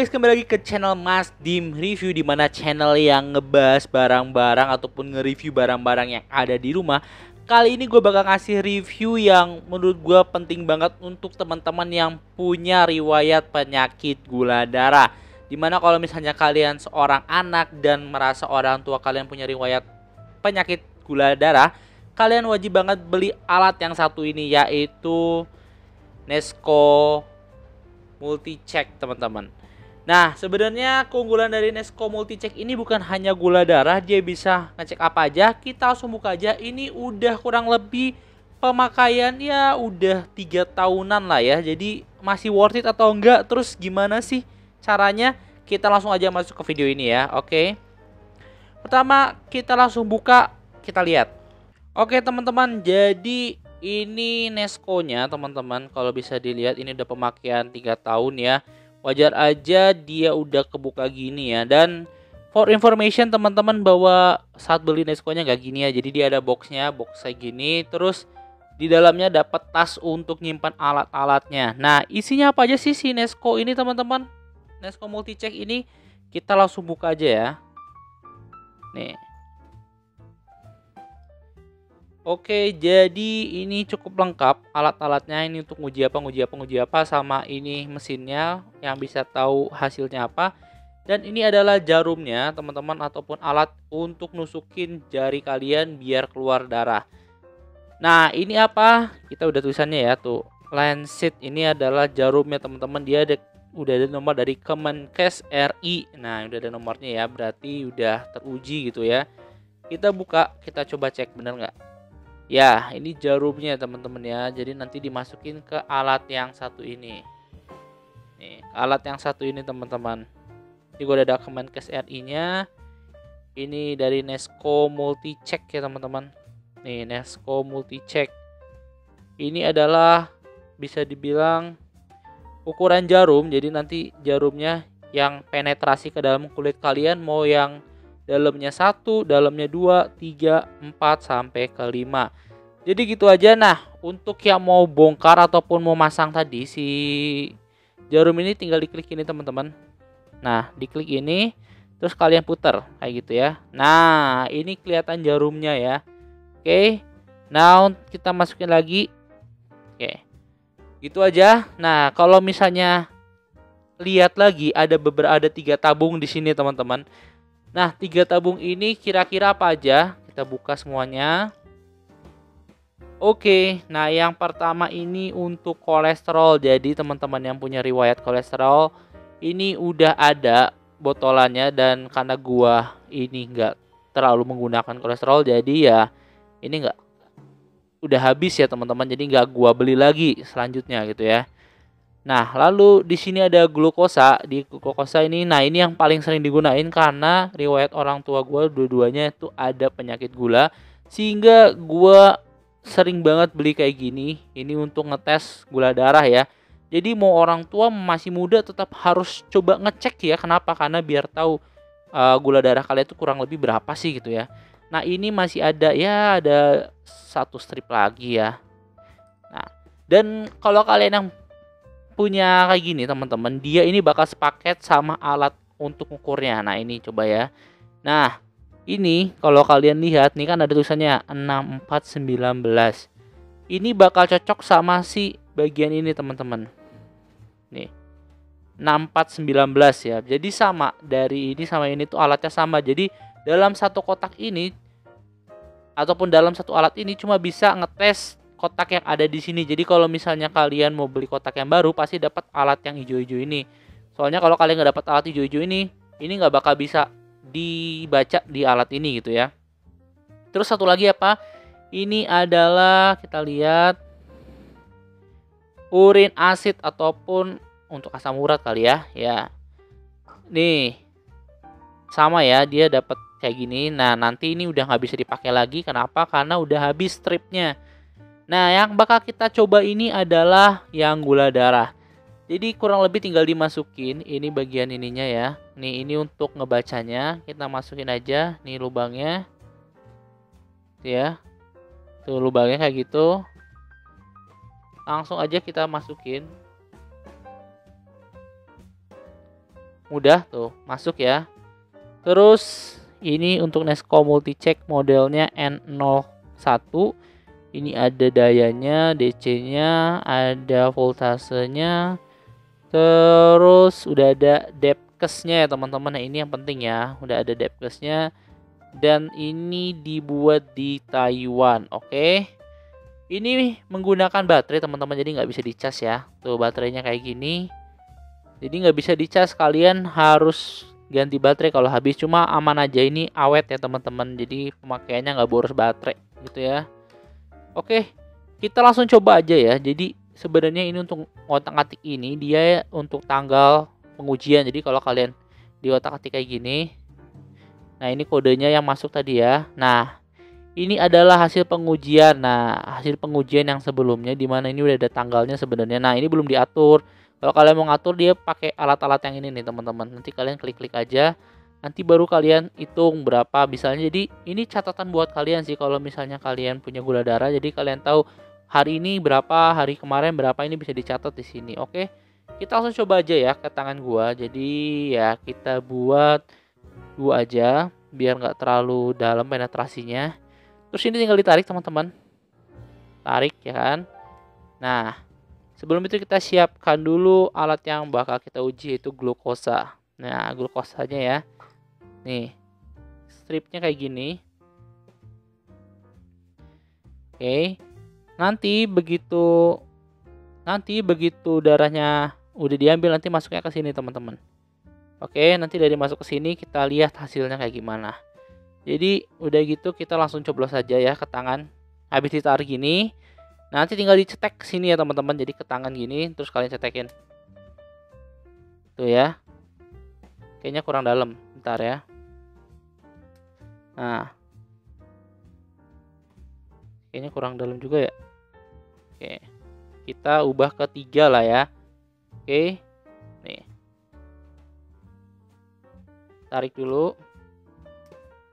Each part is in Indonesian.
guys, kembali lagi ke channel Mas Dim Review, dimana channel yang ngebahas barang-barang ataupun nge-review barang-barang yang ada di rumah. Kali ini gue bakal ngasih review yang menurut gue penting banget untuk teman-teman yang punya riwayat penyakit gula darah. Dimana kalau misalnya kalian seorang anak dan merasa orang tua kalian punya riwayat penyakit gula darah, kalian wajib banget beli alat yang satu ini, yaitu Nesco Multi-Check, teman-teman. Nah, sebenarnya keunggulan dari Nesco Multi-Check ini bukan hanya gula darah, dia bisa ngecek apa aja. Kita langsung buka aja. Ini udah kurang lebih pemakaian ya udah 3 tahunan lah ya. Jadi masih worth it atau enggak? Terus gimana sih caranya? Kita langsung aja masuk ke video ini ya. Oke. Pertama, kita langsung buka, kita lihat. Oke, teman-teman. Jadi ini Nesco-nya, teman-teman. Kalau bisa dilihat ini udah pemakaian 3 tahun ya. Wajar aja dia udah kebuka gini ya. Dan for information teman-teman, bahwa saat beli Nesco-nya gak gini ya. Jadi dia ada boxnya, box kayak gini. Terus di dalamnya dapat tas untuk nyimpan alat-alatnya. Nah, isinya apa aja sih si Nesco ini, teman-teman? Nesco Multi-Check ini kita langsung buka aja ya. Nih. Oke, jadi ini cukup lengkap alat-alatnya. Ini untuk nguji apa, sama ini mesinnya yang bisa tahu hasilnya apa. Dan ini adalah jarumnya, teman-teman, ataupun alat untuk nusukin jari kalian biar keluar darah. Nah, ini apa? Kita udah tulisannya ya tuh. Lancet ini adalah jarumnya, teman-teman. Dia udah ada nomor dari Kemenkes RI. Nah, udah ada nomornya ya, berarti udah teruji gitu ya. Kita buka, kita coba cek bener nggak? Ya, ini jarumnya, teman-teman ya. Jadi nanti dimasukin ke alat yang satu ini. Nih, alat yang satu ini, teman-teman. Ini gue udah ada Kemenkes RI-nya. Ini dari Nesco Multi-Check ya, teman-teman. Nih, Nesco Multi-Check. Ini adalah bisa dibilang ukuran jarum. Jadi nanti jarumnya yang penetrasi ke dalam kulit kalian, mau yang dalamnya 1, dalamnya 2, 3, 4 sampai ke 5. Jadi gitu aja. Nah, untuk yang mau bongkar ataupun mau masang tadi si jarum ini, tinggal diklik ini, teman-teman. Nah, diklik ini terus kalian putar kayak gitu ya. Nah, ini kelihatan jarumnya ya. Oke. Now kita masukin lagi. Oke. Gitu aja. Nah, kalau misalnya lihat lagi ada 3 tabung di sini, teman-teman. Nah, 3 tabung ini kira-kira apa aja? Kita buka semuanya. Oke, nah yang pertama ini untuk kolesterol. Jadi teman-teman yang punya riwayat kolesterol, ini udah ada botolannya. Dan karena gua ini nggak terlalu menggunakan kolesterol, jadi ya ini nggak udah habis ya, teman-teman. Jadi nggak gua beli lagi selanjutnya gitu ya. Nah, lalu di sini ada glukosa. Di glukosa ini, nah ini yang paling sering digunain karena riwayat orang tua gue dua-duanya itu ada penyakit gula, sehingga gue sering banget beli kayak gini. Ini untuk ngetes gula darah ya. Jadi mau orang tua masih muda tetap harus coba ngecek ya. Kenapa? Karena biar tahu gula darah kalian itu kurang lebih berapa sih gitu ya. Nah, ini masih ada ya, ada 1 strip lagi ya. Nah, dan kalau kalian yang punya kayak gini, teman-teman, dia ini bakal sepaket sama alat untuk ukurnya. Nah, ini coba ya. Nah, ini kalau kalian lihat nih kan ada tulisannya 6419. Ini bakal cocok sama si bagian ini, teman-teman. Nih. 6419 ya. Jadi sama, dari ini sama ini tuh alatnya sama. Jadi dalam satu kotak ini ataupun dalam satu alat ini cuma bisa ngetes kotak yang ada di sini. Jadi kalau misalnya kalian mau beli kotak yang baru, pasti dapat alat yang hijau-hijau ini. Soalnya kalau kalian nggak dapat alat hijau-hijau ini nggak bakal bisa dibaca di alat ini gitu ya. Terus satu lagi apa? Ini adalah, kita lihat, urin asid ataupun untuk asam urat kali ya. Ya. Nih. Sama ya, dia dapat kayak gini. Nah, nanti ini udah nggak bisa dipakai lagi. Kenapa? Karena udah habis stripnya. Nah, yang bakal kita coba ini adalah yang gula darah. Jadi kurang lebih tinggal dimasukin ini bagian ininya ya. Nih, ini untuk ngebacanya. Kita masukin aja nih lubangnya. Ya. Tuh lubangnya kayak gitu. Langsung aja kita masukin. mudah tuh masuk ya. Terus ini untuk Nesco Multicheck modelnya N01. Ini ada dayanya, DC-nya, ada voltasenya. Terus udah ada depth-nya ya teman-teman. Nah, ini yang penting ya. Udah ada depth-nya. Dan ini dibuat di Taiwan. Oke. Ini menggunakan baterai teman-teman. Jadi nggak bisa dicas ya. Tuh baterainya kayak gini. Jadi nggak bisa dicas. Kalian harus ganti baterai kalau habis. Cuma aman aja, ini awet ya teman-teman. Jadi pemakaiannya nggak boros baterai gitu ya. Oke, kita langsung coba aja ya. Jadi sebenarnya ini untuk otak-atik ini dia untuk tanggal pengujian. Jadi kalau kalian di otak-atik kayak gini, nah ini kodenya yang masuk tadi ya. Nah ini adalah hasil pengujian. Nah hasil pengujian yang sebelumnya dimana ini udah ada tanggalnya sebenarnya. Nah ini belum diatur. Kalau kalian mau ngatur dia pakai alat-alat yang ini nih teman-teman. Nanti kalian klik-klik aja. Nanti baru kalian hitung berapa misalnya. Jadi ini catatan buat kalian sih kalau misalnya kalian punya gula darah. Jadi kalian tahu hari ini berapa, hari kemarin berapa, ini bisa dicatat di sini. Oke. Kita langsung coba aja ya ke tangan gua. Jadi ya kita buat 2 aja biar nggak terlalu dalam penetrasinya. Terus ini tinggal ditarik teman-teman. Tarik ya kan. Nah, sebelum itu kita siapkan dulu alat yang bakal kita uji yaitu glukosa. Nah, glukosanya ya. Nih, stripnya kayak gini. Oke, nanti begitu darahnya udah diambil nanti masuknya ke sini teman-teman. Oke, nanti dari masuk ke sini kita lihat hasilnya kayak gimana. Jadi udah gitu kita langsung coblos saja ya ke tangan. Habis ditarik gini, nanti tinggal dicetek ke sini ya teman-teman. Jadi ke tangan gini, terus kalian cetekin. Tuh ya. Kayaknya kurang dalam. Bentar ya. Nah, kayaknya kurang dalam juga ya. Oke, kita ubah ke 3 lah ya. Oke, nih, tarik dulu.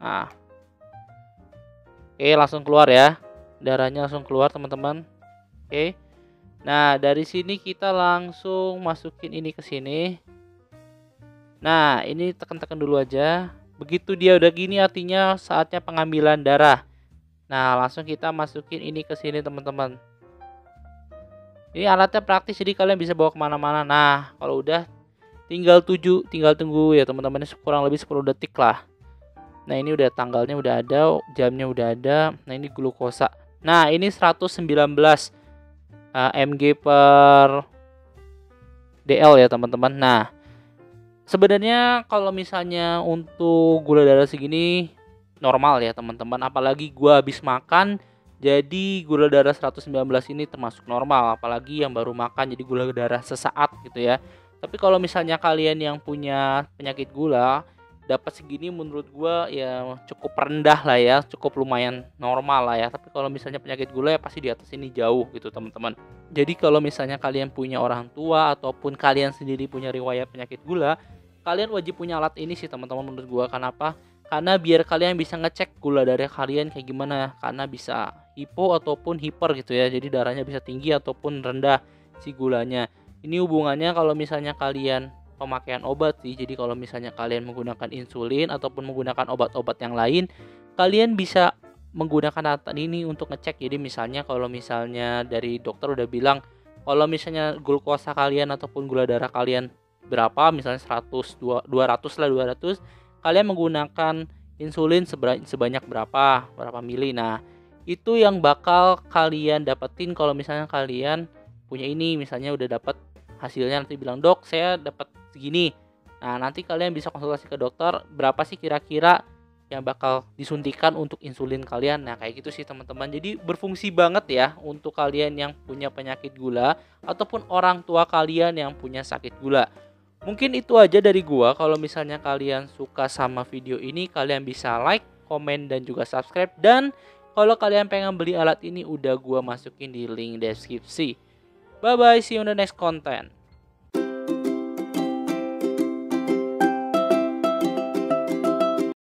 Nah, oke langsung keluar ya. Darahnya langsung keluar teman-teman. Oke, nah dari sini kita langsung masukin ini ke sini. Nah, ini tekan-tekan dulu aja. Begitu dia udah gini artinya saatnya pengambilan darah. Nah langsung kita masukin ini ke sini teman-teman. Ini alatnya praktis jadi kalian bisa bawa kemana-mana. Nah kalau udah tinggal tunggu ya teman-teman, kurang lebih 10 detik lah. Nah ini udah tanggalnya udah ada, jamnya udah ada. Nah ini glukosa. Nah ini 119 mg per dl ya teman-teman. Nah sebenarnya kalau misalnya untuk gula darah segini normal ya teman-teman. Apalagi gua habis makan, jadi gula darah 119 ini termasuk normal. Apalagi yang baru makan jadi gula darah sesaat gitu ya. Tapi kalau misalnya kalian yang punya penyakit gula dapat segini menurut gua ya cukup rendah lah ya, cukup lumayan normal lah ya. Tapi kalau misalnya penyakit gula ya pasti di atas ini jauh gitu teman-teman. Jadi kalau misalnya kalian punya orang tua ataupun kalian sendiri punya riwayat penyakit gula, kalian wajib punya alat ini sih teman-teman menurut gua. Kenapa? Karena biar kalian bisa ngecek gula darah kalian kayak gimana. Karena bisa hipo ataupun hiper gitu ya. Jadi darahnya bisa tinggi ataupun rendah si gulanya. Ini hubungannya kalau misalnya kalian pemakaian obat sih. Jadi kalau misalnya kalian menggunakan insulin ataupun menggunakan obat-obat yang lain, kalian bisa menggunakan alat ini untuk ngecek. Jadi misalnya kalau misalnya dari dokter udah bilang kalau misalnya glukosa kalian ataupun gula darah kalian berapa, misalnya 100, 200 lah 200, kalian menggunakan insulin sebanyak berapa mili. Nah itu yang bakal kalian dapetin kalau misalnya kalian punya ini. Misalnya udah dapat hasilnya nanti bilang dok saya dapat segini. Nah nanti kalian bisa konsultasi ke dokter berapa sih kira-kira yang bakal disuntikan untuk insulin kalian. Nah kayak gitu sih teman-teman. Jadi berfungsi banget ya untuk kalian yang punya penyakit gula ataupun orang tua kalian yang punya sakit gula. Mungkin itu aja dari gua. Kalau misalnya kalian suka sama video ini, kalian bisa like, komen, dan juga subscribe. Dan kalau kalian pengen beli alat ini, udah gua masukin di link deskripsi. Bye bye, see you on the next content.